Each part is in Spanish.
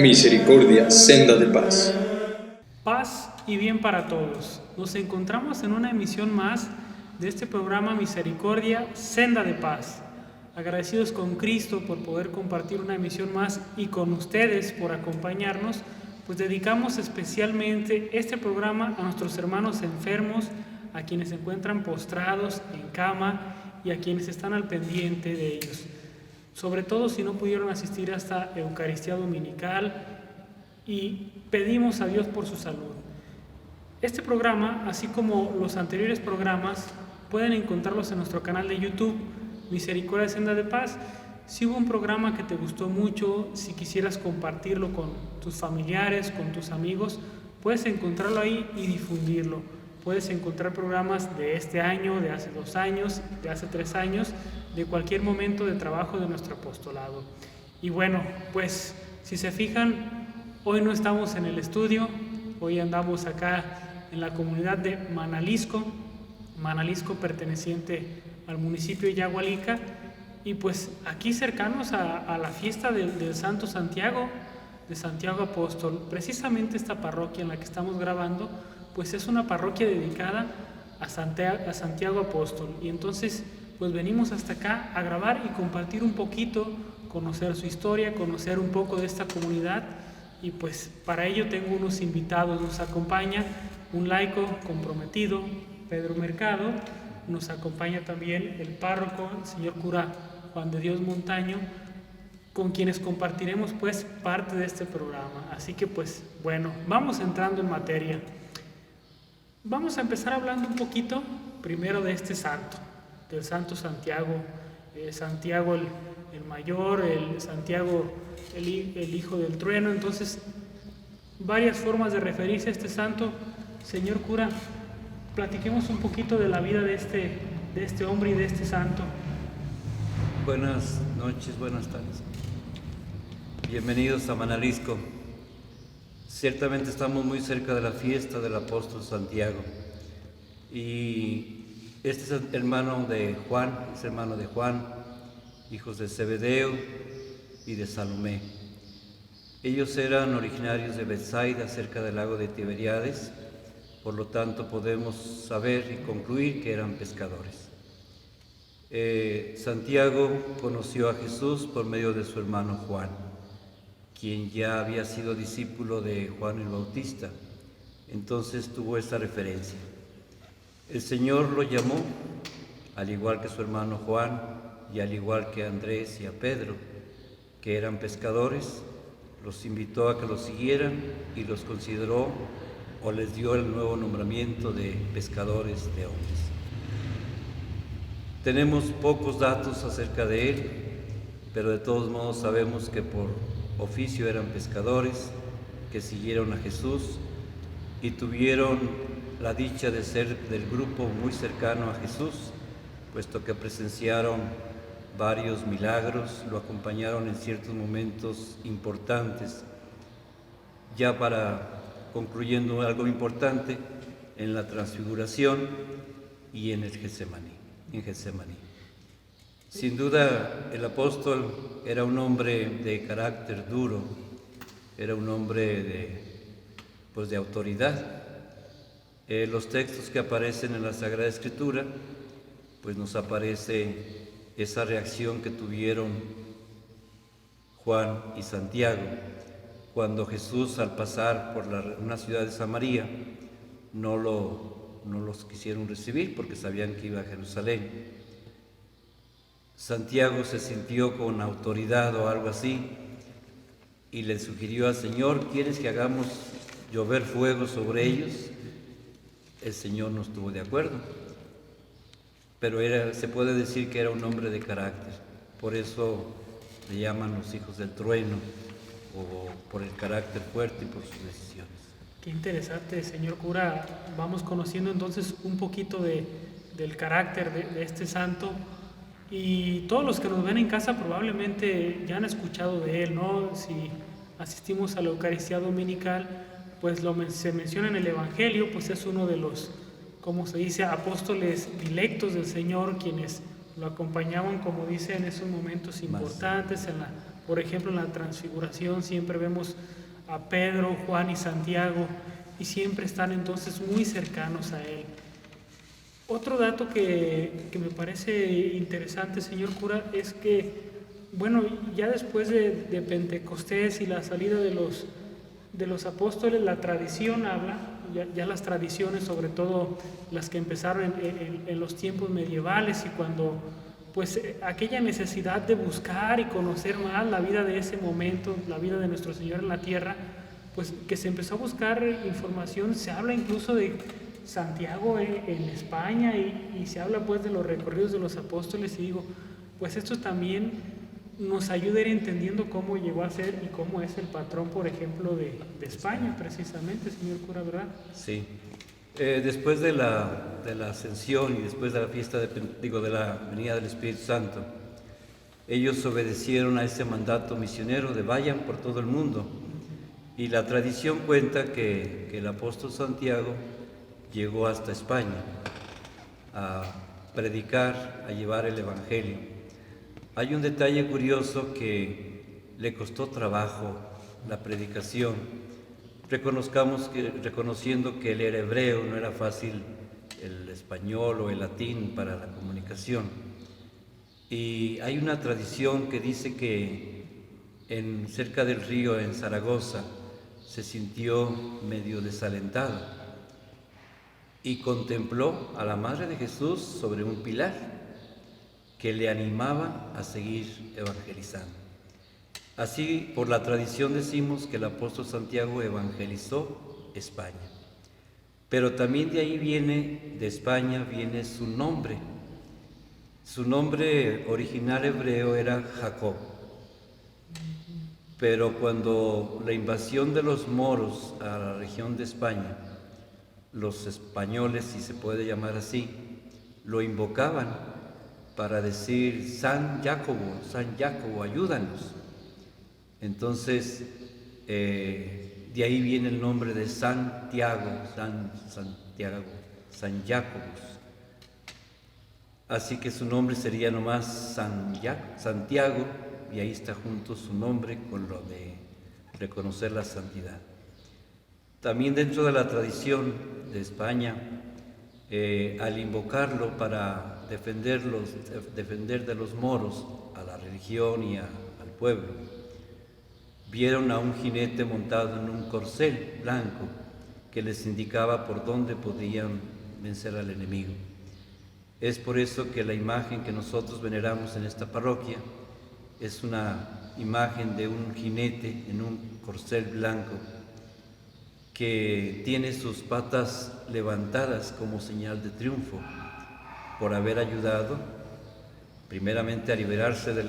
Misericordia, senda de paz. Paz y bien para todos. Nos encontramos en una emisión más de este programa Misericordia, senda de paz. Agradecidos con Cristo por poder compartir una emisión más y con ustedes por acompañarnos, pues dedicamos especialmente este programa a nuestros hermanos enfermos, a quienes se encuentran postrados en cama y a quienes están al pendiente de ellos. Sobre todo si no pudieron asistir a esta Eucaristía Dominical, y pedimos a Dios por su salud. Este programa, así como los anteriores programas, pueden encontrarlos en nuestro canal de YouTube, Misericordia Senda de Paz. Si hubo un programa que te gustó mucho, si quisieras compartirlo con tus familiares, con tus amigos, puedes encontrarlo ahí y difundirlo. Puedes encontrar programas de este año, de hace 2 años, de hace 3 años, de cualquier momento de trabajo de nuestro apostolado. Y bueno, pues si se fijan, hoy no estamos en el estudio, hoy andamos acá en la comunidad de Manalisco perteneciente al municipio de Yagualica, y pues aquí cercanos a la fiesta del Santo Santiago, de Santiago Apóstol. Precisamente esta parroquia en la que estamos grabando, pues es una parroquia dedicada a Santiago Apóstol, y entonces pues venimos hasta acá a grabar y compartir un poquito, conocer su historia, conocer un poco de esta comunidad. Y pues para ello tengo unos invitados. Nos acompaña un laico comprometido, Pedro Mercado. Nos acompaña también el párroco, el señor cura Juan de Dios Montaño, con quienes compartiremos pues parte de este programa. Así que pues bueno, vamos entrando en materia. Vamos a empezar hablando un poquito primero de este santo, del Santo Santiago. Santiago el mayor, el Santiago el hijo del trueno. Entonces, varias formas de referirse a este santo. Señor cura, platiquemos un poquito de la vida de este hombre y de este santo. Buenas noches, buenas tardes. Bienvenidos a Manalisco. Ciertamente estamos muy cerca de la fiesta del apóstol Santiago. Y este es hermano de Juan, hijos de Zebedeo y de Salomé. Ellos eran originarios de Betsaida, cerca del lago de Tiberíades, por lo tanto podemos saber y concluir que eran pescadores. Santiago conoció a Jesús por medio de su hermano Juan, quien ya había sido discípulo de Juan el Bautista, entonces tuvo esta referencia. El Señor lo llamó, al igual que su hermano Juan y al igual que a Andrés y a Pedro, que eran pescadores, los invitó a que los siguieran y los consideró o les dio el nuevo nombramiento de pescadores de hombres. Tenemos pocos datos acerca de él, pero de todos modos sabemos que por oficio eran pescadores, que siguieron a Jesús y tuvieron la dicha de ser del grupo muy cercano a Jesús, puesto que presenciaron varios milagros, lo acompañaron en ciertos momentos importantes. Ya para concluyendo algo importante, en la transfiguración y en el Getsemaní. Sin duda, el apóstol era un hombre de carácter duro, era un hombre de autoridad. Los textos que aparecen en la Sagrada Escritura, pues nos aparece esa reacción que tuvieron Juan y Santiago cuando Jesús, al pasar por una ciudad de Samaria, no los quisieron recibir porque sabían que iba a Jerusalén. Santiago se sintió con autoridad o algo así y le sugirió al Señor: ¿quieres que hagamos llover fuego sobre ellos? El Señor no estuvo de acuerdo, pero se puede decir que era un hombre de carácter. Por eso le llaman los hijos del trueno, o por el carácter fuerte y por sus decisiones. Qué interesante, señor cura. Vamos conociendo entonces un poquito del carácter de este santo, y todos los que nos ven en casa probablemente ya han escuchado de él, ¿no? Si asistimos a la Eucaristía Dominical, pues se menciona en el Evangelio, pues es uno de los, como se dice, apóstoles dilectos del Señor, quienes lo acompañaban, como dice, en esos momentos importantes, en la Por ejemplo, en la Transfiguración siempre vemos a Pedro, Juan y Santiago, y siempre están entonces muy cercanos a Él. Otro dato que me parece interesante, señor cura, es que, bueno, ya después de Pentecostés y la salida de los apóstoles, la tradición habla, ya las tradiciones, sobre todo las que empezaron en los tiempos medievales, y cuando pues aquella necesidad de buscar y conocer más la vida de ese momento, la vida de nuestro Señor en la tierra, pues que se empezó a buscar información. Se habla incluso de Santiago en España, y se habla pues de los recorridos de los apóstoles, y digo, pues esto también nos ayuda a ir entendiendo cómo llegó a ser y cómo es el patrón, por ejemplo, de España, precisamente, señor cura, ¿verdad? Sí. Después de la ascensión y después de la fiesta de la venida del Espíritu Santo, ellos obedecieron a ese mandato misionero de vayan por todo el mundo. Y la tradición cuenta que el apóstol Santiago llegó hasta España a predicar, a llevar el Evangelio. Hay un detalle curioso que le costó trabajo la predicación. Reconociendo que él era hebreo, no era fácil el español o el latín para la comunicación. Y hay una tradición que dice que cerca del río, en Zaragoza, se sintió medio desalentado y contempló a la Madre de Jesús sobre un pilar que le animaba a seguir evangelizando. Así, por la tradición decimos que el apóstol Santiago evangelizó España. Pero también de España viene su nombre. Su nombre original hebreo era Jacob. Pero cuando la invasión de los moros a la región de España, los españoles, si se puede llamar así, lo invocaban para decir: San Jacobo, ayúdanos. Entonces, de ahí viene el nombre de Santiago, San Jacobus. Así que su nombre sería nomás Santiago, y ahí está junto su nombre con lo de reconocer la santidad. También dentro de la tradición de España, al invocarlo para defender de los moros a la religión y al pueblo, vieron a un jinete montado en un corcel blanco que les indicaba por dónde podían vencer al enemigo. Es por eso que la imagen que nosotros veneramos en esta parroquia es una imagen de un jinete en un corcel blanco que tiene sus patas levantadas como señal de triunfo por haber ayudado primeramente a liberarse de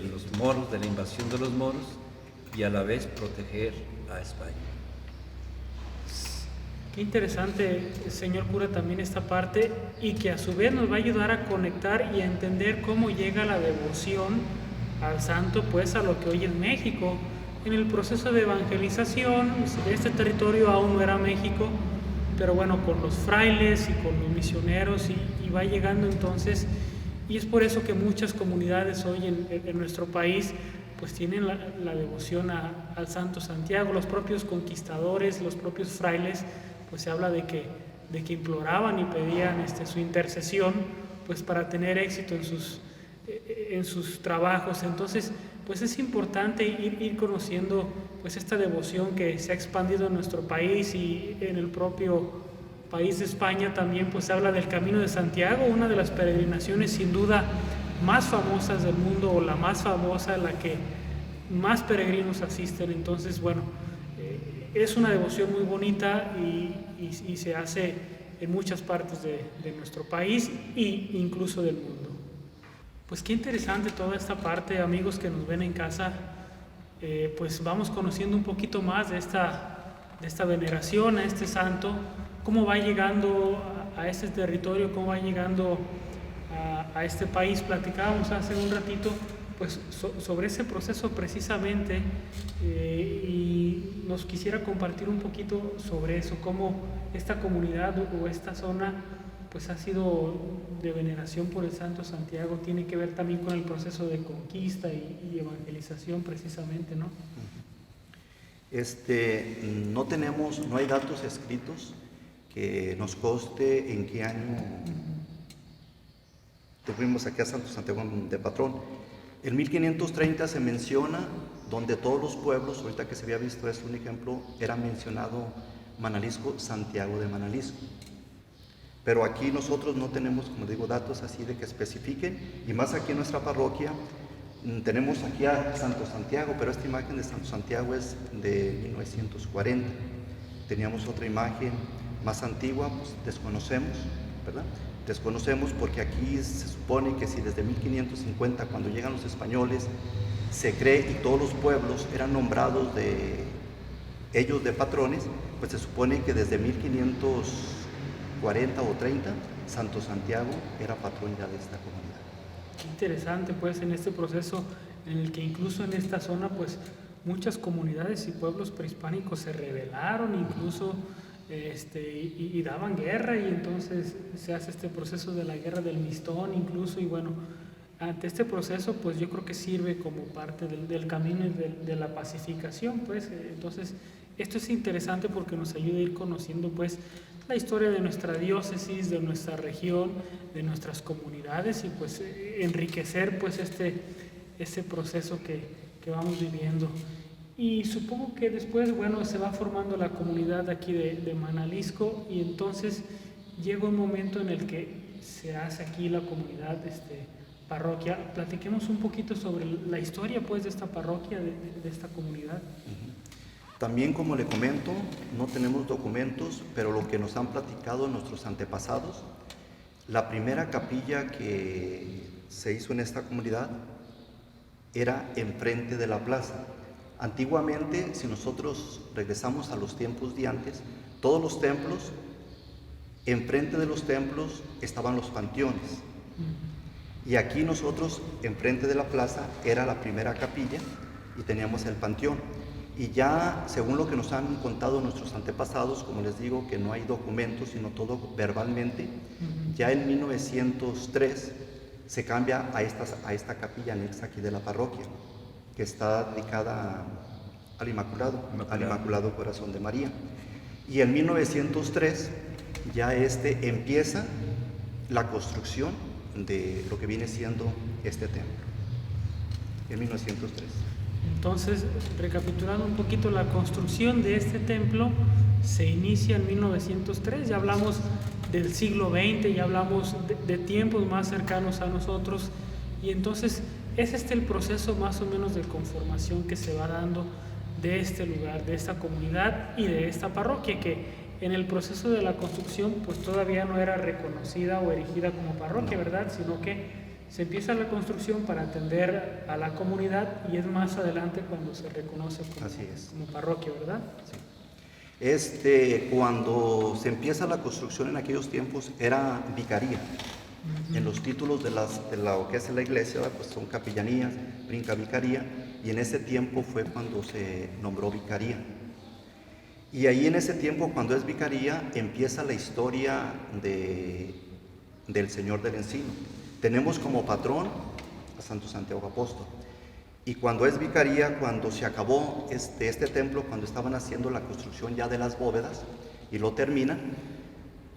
los moros, de la invasión de los moros, y a la vez proteger a España. Qué interesante, señor cura, también esta parte, y que a su vez nos va a ayudar a conectar y a entender cómo llega la devoción al santo, pues a lo que hoy es México. En el proceso de evangelización, este territorio aún no era México, pero bueno, con los frailes y con los misioneros, y va llegando entonces, y es por eso que muchas comunidades hoy en nuestro país pues tienen la devoción al Santo Santiago. Los propios conquistadores, los propios frailes, pues se habla de que imploraban y pedían su intercesión, pues para tener éxito en sus trabajos. Entonces, pues es importante ir conociendo pues esta devoción que se ha expandido en nuestro país, y en el propio país de España también pues se habla del Camino de Santiago, una de las peregrinaciones sin duda más famosas del mundo, o la más famosa, la que más peregrinos asisten. Entonces, bueno, es una devoción muy bonita y se hace en muchas partes de nuestro país e incluso del mundo. Pues qué interesante toda esta parte, amigos que nos ven en casa. Pues vamos conociendo un poquito más de esta veneración a este santo, cómo va llegando a este territorio, cómo va llegando a este país. Platicábamos hace un ratito pues sobre ese proceso precisamente, y nos quisiera compartir un poquito sobre eso, cómo esta comunidad o esta zona pues ha sido de veneración por el Santo Santiago, tiene que ver también con el proceso de conquista y evangelización precisamente, ¿no? No hay datos escritos que nos conste en qué año tuvimos aquí a Santo Santiago de patrón. En 1530 se menciona donde todos los pueblos, ahorita que se había visto es un ejemplo, era mencionado Manalisco, Santiago de Manalisco. Pero aquí nosotros no tenemos, como digo, datos así de que especifiquen, y más aquí en nuestra parroquia tenemos aquí a Santo Santiago, pero esta imagen de Santo Santiago es de 1940. Teníamos otra imagen más antigua, pues desconocemos, ¿verdad? Desconocemos porque aquí se supone que si desde 1550, cuando llegan los españoles, se cree y todos los pueblos eran nombrados de ellos de patrones, pues se supone que desde 1540 o 30, Santo Santiago era patrón ya de esta comunidad. Qué interesante, pues, en este proceso en el que incluso en esta zona, pues, muchas comunidades y pueblos prehispánicos se rebelaron, incluso y daban guerra, y entonces se hace este proceso de la guerra del Mistón incluso, y bueno, ante este proceso pues yo creo que sirve como parte del camino de la pacificación, pues. Entonces esto es interesante porque nos ayuda a ir conociendo pues la historia de nuestra diócesis, de nuestra región, de nuestras comunidades, y pues enriquecer pues este proceso que vamos viviendo. Y supongo que después, bueno, se va formando la comunidad aquí de Manalisco, y entonces llega un momento en el que se hace aquí la comunidad parroquia. Platiquemos un poquito sobre la historia pues de esta parroquia, de esta comunidad. También, como le comento, no tenemos documentos, pero lo que nos han platicado nuestros antepasados, la primera capilla que se hizo en esta comunidad era enfrente de la plaza. Antiguamente, si nosotros regresamos a los tiempos de antes, todos los templos, enfrente de los templos estaban los panteones. Y aquí nosotros, enfrente de la plaza, era la primera capilla y teníamos el panteón. Y ya, según lo que nos han contado nuestros antepasados, como les digo, que no hay documentos, sino todo verbalmente, ya en 1903 se cambia a esta capilla anexa aquí de la parroquia, que está dedicada al Inmaculado Corazón de María. Y en 1903 ya empieza la construcción de lo que viene siendo este templo, en 1903. Entonces, recapitulando un poquito, la construcción de este templo se inicia en 1903, ya hablamos del siglo XX, ya hablamos de tiempos más cercanos a nosotros, y entonces es el proceso más o menos de conformación que se va dando de este lugar, de esta comunidad y de esta parroquia, que en el proceso de la construcción pues todavía no era reconocida o erigida como parroquia, ¿verdad? Sino que se empieza la construcción para atender a la comunidad, y es más adelante cuando se reconoce como parroquia, ¿verdad? Sí. Cuando se empieza la construcción en aquellos tiempos era vicaría. En los títulos de lo que es la iglesia, pues son capillanías, brinca vicaría, y en ese tiempo fue cuando se nombró vicaría. Y ahí en ese tiempo, cuando es vicaría, empieza la historia del Señor del Encino. Tenemos como patrón a Santo Santiago Apóstol. Y cuando es vicaría, cuando se acabó este templo, cuando estaban haciendo la construcción ya de las bóvedas y lo terminan,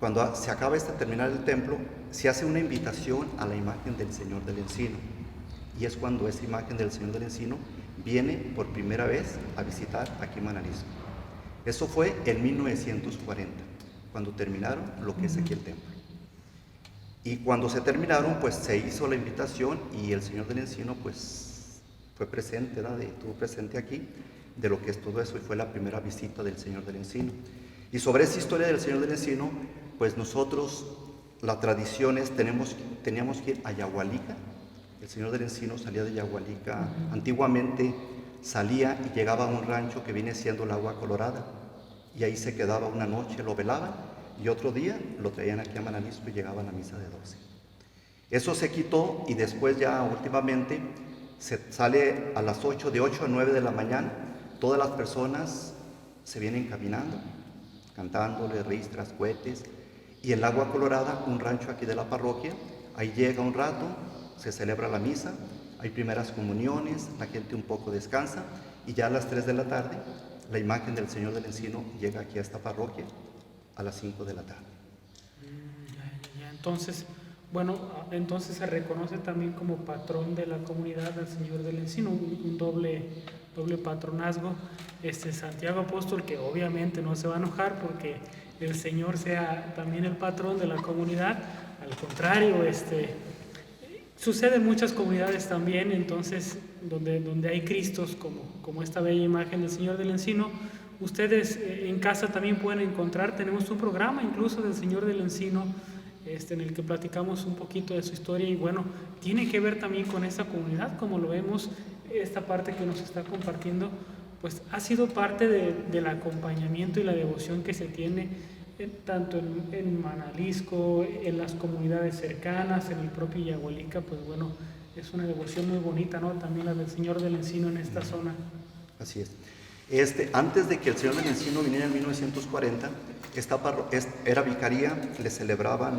cuando se acaba terminar el templo, se hace una invitación a la imagen del Señor del Encino. Y es cuando esa imagen del Señor del Encino viene por primera vez a visitar aquí Manalisco. Eso fue en 1940, cuando terminaron lo que es aquí el templo. Y cuando se terminaron, pues se hizo la invitación, y el Señor del Encino pues fue presente, ¿verdad? Estuvo presente aquí de lo que es todo eso, y fue la primera visita del Señor del Encino. Y sobre esa historia del Señor del Encino, pues nosotros, la tradición es, teníamos que ir a Yahualica. El Señor del Encino salía de Yahualica. Antiguamente salía y llegaba a un rancho que viene siendo el Agua Colorada, y ahí se quedaba una noche, lo velaban, y otro día lo traían aquí a Manalisco y llegaba a la misa de 12. Eso se quitó, y después ya últimamente se sale a las 8, de 8 a 9 de la mañana, todas las personas se vienen caminando, cantándole, ristras, cohetes, Y en la Agua Colorada, un rancho aquí de la parroquia, ahí llega un rato, se celebra la misa, hay primeras comuniones, la gente un poco descansa y ya a las 3 de la tarde la imagen del Señor del Encino llega aquí a esta parroquia a las 5 de la tarde. Ya. Entonces, bueno, entonces se reconoce también como patrón de la comunidad al Señor del Encino, un doble patronazgo. Santiago Apóstol, que obviamente no se va a enojar porque el Señor sea también el patrón de la comunidad, al contrario, sucede en muchas comunidades también, entonces, donde hay Cristos como esta bella imagen del Señor del Encino. Ustedes en casa también pueden encontrar, tenemos un programa incluso del Señor del Encino, en el que platicamos un poquito de su historia y bueno, tiene que ver también con esta comunidad, como lo vemos, esta parte que nos está compartiendo, pues ha sido parte del acompañamiento y la devoción que se tiene tanto en Manalisco, en las comunidades cercanas, en el propio Yahualica, pues bueno, es una devoción muy bonita, ¿no? También la del Señor del Encino en esta zona. Así es. Antes de que el Señor del Encino viniera en 1940, era vicaría, le celebraban,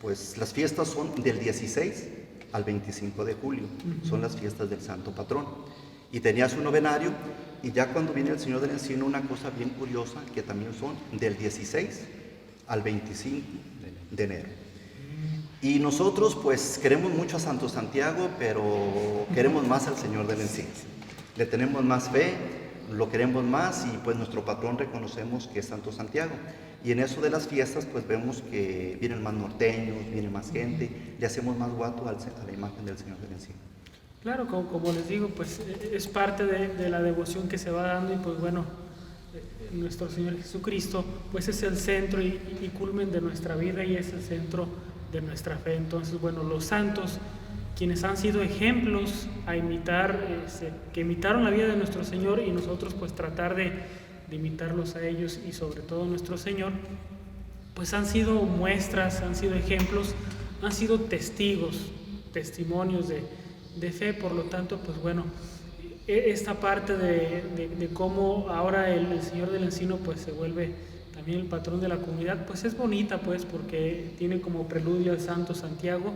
pues las fiestas son del 16 al 25 de julio, son las fiestas del Santo Patrón. Y tenía su novenario, y ya cuando viene el Señor del Encino, una cosa bien curiosa, que también son del 16 al 25 de enero. Y nosotros pues queremos mucho a Santo Santiago, pero queremos más al Señor del Encino. Le tenemos más fe, lo queremos más y pues nuestro patrón reconocemos que es Santo Santiago. Y en eso de las fiestas pues vemos que vienen más norteños, viene más gente, le hacemos más guato a la imagen del Señor del Encino. Claro, como les digo, pues es parte de la devoción que se va dando y pues bueno, nuestro Señor Jesucristo pues es el centro y culmen de nuestra vida y es el centro de nuestra fe. Entonces, bueno, los santos, quienes han sido ejemplos a imitar, que imitaron la vida de nuestro Señor y nosotros pues tratar de imitarlos a ellos y sobre todo a nuestro Señor, pues han sido muestras, han sido ejemplos, han sido testimonios de fe. Por lo tanto, pues bueno, esta parte de cómo ahora el Señor del Encino pues se vuelve también el patrón de la comunidad, pues es bonita, pues porque tiene como preludio al Santo Santiago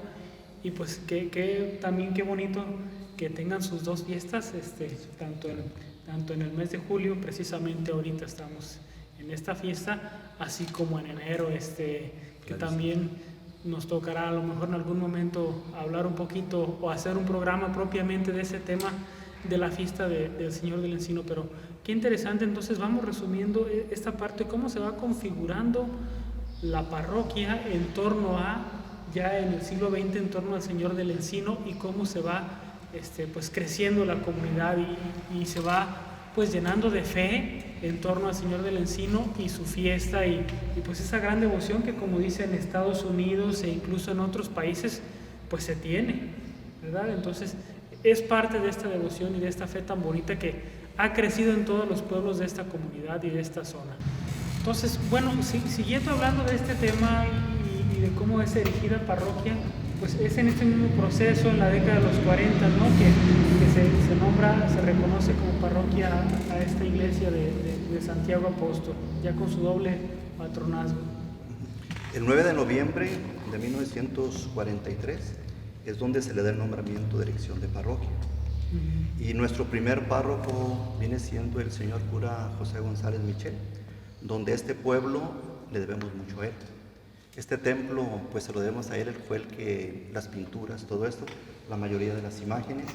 y pues también qué bonito que tengan sus dos fiestas, tanto en el mes de julio, precisamente ahorita estamos en esta fiesta, así como en enero, que también nos tocará a lo mejor en algún momento hablar un poquito o hacer un programa propiamente de ese tema de la fiesta del Señor del Encino. Pero qué interesante, entonces vamos resumiendo esta parte, cómo se va configurando la parroquia en torno ya en el siglo XX, en torno al Señor del Encino y cómo se va pues creciendo la comunidad y se va pues llenando de fe en torno al Señor del Encino y su fiesta y pues esa gran devoción que, como dice, en Estados Unidos e incluso en otros países pues se tiene, ¿verdad? Entonces es parte de esta devoción y de esta fe tan bonita que ha crecido en todos los pueblos de esta comunidad y de esta zona. Entonces, bueno, siguiendo hablando de este tema y de cómo es erigida parroquia, pues es en este mismo proceso, en la década de los 40, ¿no? que se reconoce como parroquia a esta iglesia de Santiago Apóstol, ya con su doble patronazgo. El 9 de noviembre de 1943 es donde se le da el nombramiento de elección de parroquia. Y nuestro primer párroco viene siendo el señor cura José González Michel, donde este pueblo le debemos mucho a él. Este templo, pues se lo debemos a él fue el que las pinturas, todo esto, la mayoría de las imágenes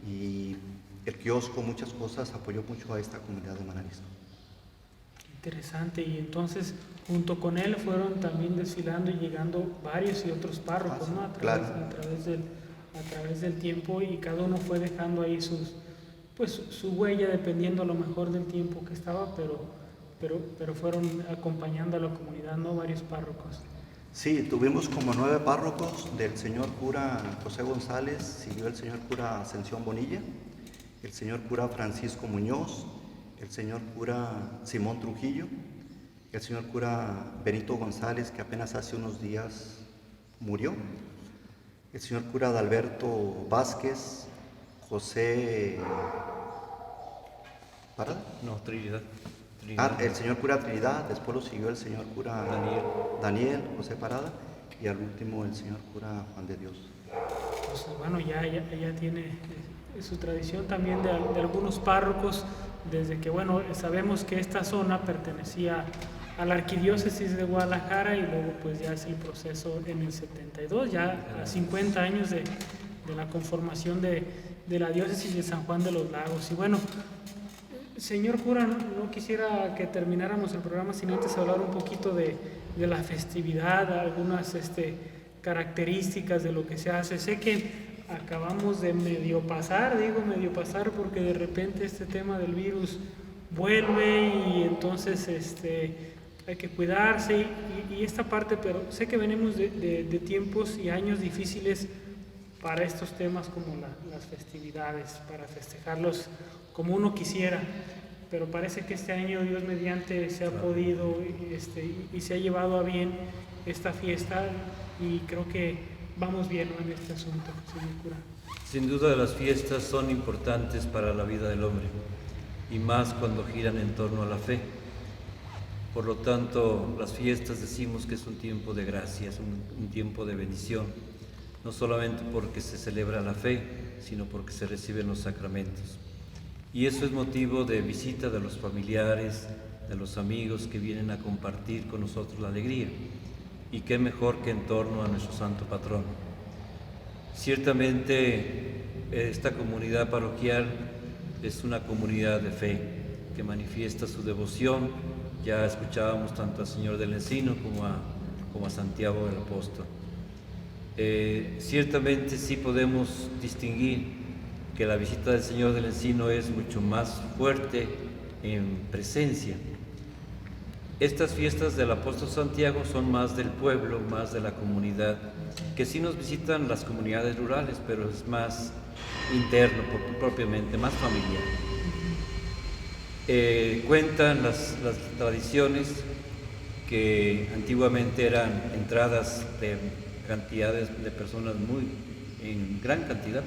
y el kiosco, muchas cosas, apoyó mucho a esta comunidad de Manalisco. Interesante, y entonces junto con él fueron también desfilando y llegando varios y otros párrocos, ¿no? A través del tiempo, y cada uno fue dejando ahí su huella dependiendo a lo mejor del tiempo que estaba, pero fueron acompañando a la comunidad, ¿no? Varios párrocos. Sí, tuvimos como 9 párrocos. Del señor cura José González siguió el señor cura Ascensión Bonilla, el señor cura Francisco Muñoz, el señor cura Simón Trujillo, el señor cura Benito González, que apenas hace unos días murió, el señor cura Adalberto Vázquez, José... ¿Parada? No, Trinidad. El señor cura Trinidad, después lo siguió el señor cura Daniel José Parada, y al último el señor cura Juan de Dios. Pues, bueno, ya tiene su tradición también de algunos párrocos, desde que, bueno, sabemos que esta zona pertenecía a la arquidiócesis de Guadalajara, y luego pues ya es el proceso en el 72, ya a 50 años de la conformación de la diócesis de San Juan de los Lagos. Y bueno, señor cura, no quisiera que termináramos el programa sin antes hablar un poquito de la festividad, algunas características de lo que se hace. Sé que acabamos de medio pasar porque de repente este tema del virus vuelve, y entonces hay que cuidarse y esta parte, pero sé que venimos de tiempos y años difíciles para estos temas como las festividades, para festejarlos como uno quisiera, pero parece que este año, Dios mediante, se ha podido y se ha llevado a bien esta fiesta, y creo que vamos bien, ¿no?, en este asunto, señor cura. Sin duda las fiestas son importantes para la vida del hombre, y más cuando giran en torno a la fe. Por lo tanto, las fiestas decimos que es un tiempo de gracia, es un tiempo de bendición, no solamente porque se celebra la fe, sino porque se reciben los sacramentos. Y eso es motivo de visita de los familiares, de los amigos que vienen a compartir con nosotros la alegría. Y qué mejor que en torno a nuestro santo patrono. Ciertamente esta comunidad parroquial es una comunidad de fe que manifiesta su devoción. Ya escuchábamos tanto al Señor del Encino como a Santiago el Apóstol. Ciertamente sí podemos distinguir que la visita del Señor del Encino es mucho más fuerte en presencia. Estas fiestas del apóstol Santiago son más del pueblo, más de la comunidad, que sí nos visitan las comunidades rurales, pero es más interno propiamente, más familiar. Cuentan las tradiciones que antiguamente eran entradas de cantidades de personas en gran cantidad,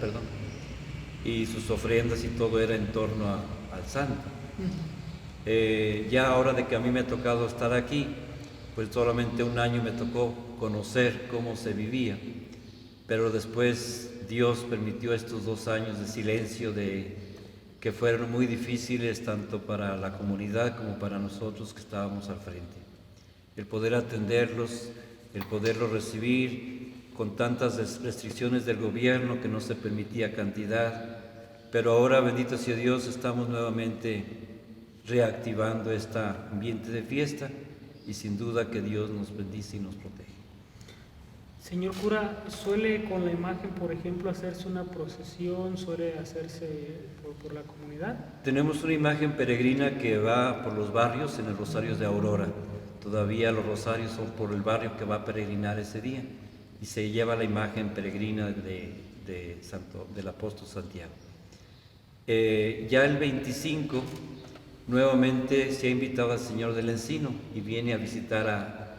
y sus ofrendas y todo era en torno al santo. Ya ahora de que a mí me ha tocado estar aquí, pues solamente un año me tocó conocer cómo se vivía, pero después Dios permitió estos 2 años de silencio que fueron muy difíciles tanto para la comunidad como para nosotros que estábamos al frente. El poder atenderlos, el poderlos recibir con tantas restricciones del gobierno que no se permitía cantidad, pero ahora, bendito sea Dios, estamos nuevamente reactivando este ambiente de fiesta, y sin duda que Dios nos bendice y nos protege. Señor cura, ¿suele con la imagen, por ejemplo, hacerse una procesión? ¿Suele hacerse por la comunidad? Tenemos una imagen peregrina que va por los barrios en el Rosario de Aurora. Todavía los rosarios son por el barrio que va a peregrinar ese día, y se lleva la imagen peregrina del apóstol Santiago. Ya el 25 nuevamente se ha invitado al Señor del Encino y viene a visitar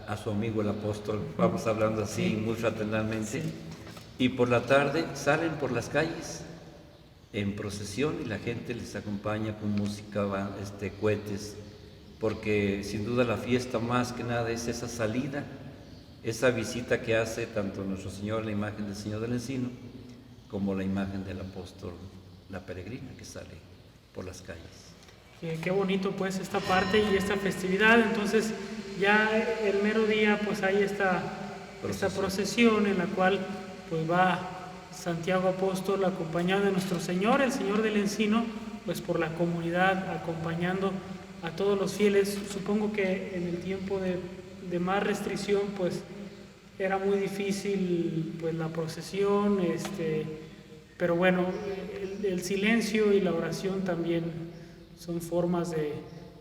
a su amigo el apóstol, vamos hablando así, muy fraternalmente, y por la tarde salen por las calles en procesión y la gente les acompaña con música, cohetes, porque sin duda la fiesta más que nada es esa salida, esa visita que hace tanto nuestro Señor, la imagen del Señor del Encino, como la imagen del apóstol, la peregrina que sale por las calles. Qué bonito pues esta parte y esta festividad. Entonces ya el mero día pues hay esta procesión en la cual pues va Santiago Apóstol acompañado de nuestro Señor, el Señor del Encino, pues por la comunidad, acompañando a todos los fieles. Supongo que en el tiempo de más restricción pues era muy difícil pues la procesión, pero bueno, el silencio y la oración también son formas de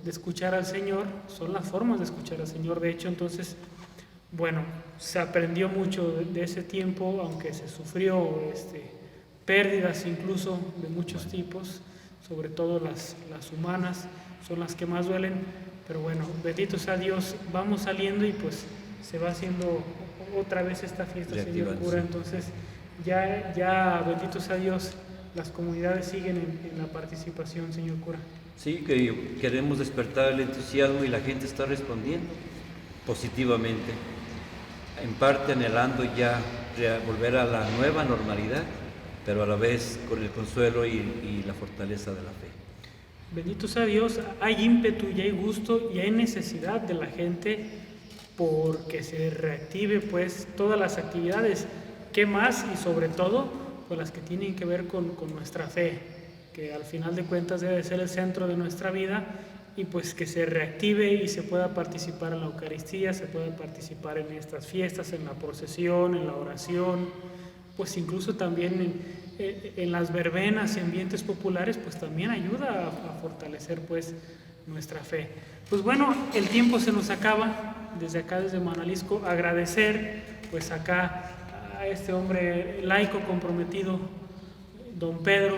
escuchar al Señor, son las formas de escuchar al Señor. De hecho, entonces, bueno, se aprendió mucho de ese tiempo, aunque se sufrió pérdidas incluso de muchos tipos, sobre todo las humanas, son las que más duelen, pero bueno, bendito sea Dios, vamos saliendo y pues se va haciendo otra vez esta fiesta, señor cura. Entonces ya bendito sea Dios, las comunidades siguen en la participación, señor cura. Sí, que queremos despertar el entusiasmo y la gente está respondiendo positivamente, en parte anhelando ya volver a la nueva normalidad, pero a la vez con el consuelo y la fortaleza de la fe. Bendito sea Dios, hay ímpetu y hay gusto y hay necesidad de la gente porque se reactive pues todas las actividades, ¿qué más? Y sobre todo pues las que tienen que ver con nuestra fe, que al final de cuentas debe ser el centro de nuestra vida, y pues que se reactive y se pueda participar en la Eucaristía, se pueda participar en estas fiestas, en la procesión, en la oración, pues incluso también en las verbenas y ambientes populares, pues también ayuda a fortalecer pues nuestra fe. Pues bueno, el tiempo se nos acaba. Desde acá, desde Manalisco, agradecer pues acá a este hombre laico comprometido, don Pedro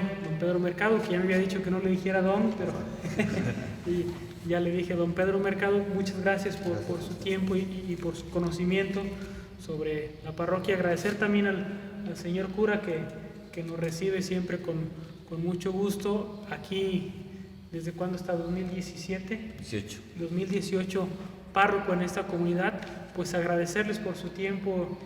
Mercado, que ya me había dicho que no le dijera don, pero y ya le dije don Pedro Mercado. Muchas gracias por su tiempo y por su conocimiento sobre la parroquia. Agradecer también al señor cura que nos recibe siempre con mucho gusto aquí. ¿Desde cuándo está? ¿2017? 2018, párroco en esta comunidad. Pues agradecerles por su tiempo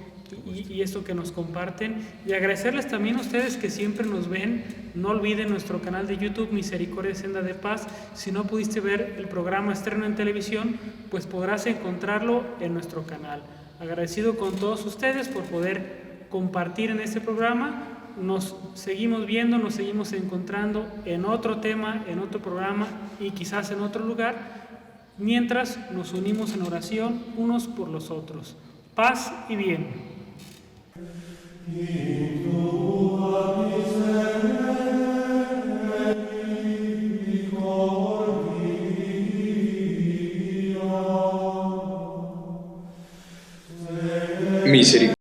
y esto que nos comparten, y agradecerles también a ustedes que siempre nos ven. No olviden nuestro canal de YouTube, Misericordia Senda de Paz. Si no pudiste ver el programa estreno en televisión, pues podrás encontrarlo en nuestro canal. Agradecido con todos ustedes por poder compartir en este programa. Nos seguimos viendo, nos seguimos encontrando en otro tema, en otro programa y quizás en otro lugar, mientras nos unimos en oración unos por los otros. Paz y bien. Misericordia.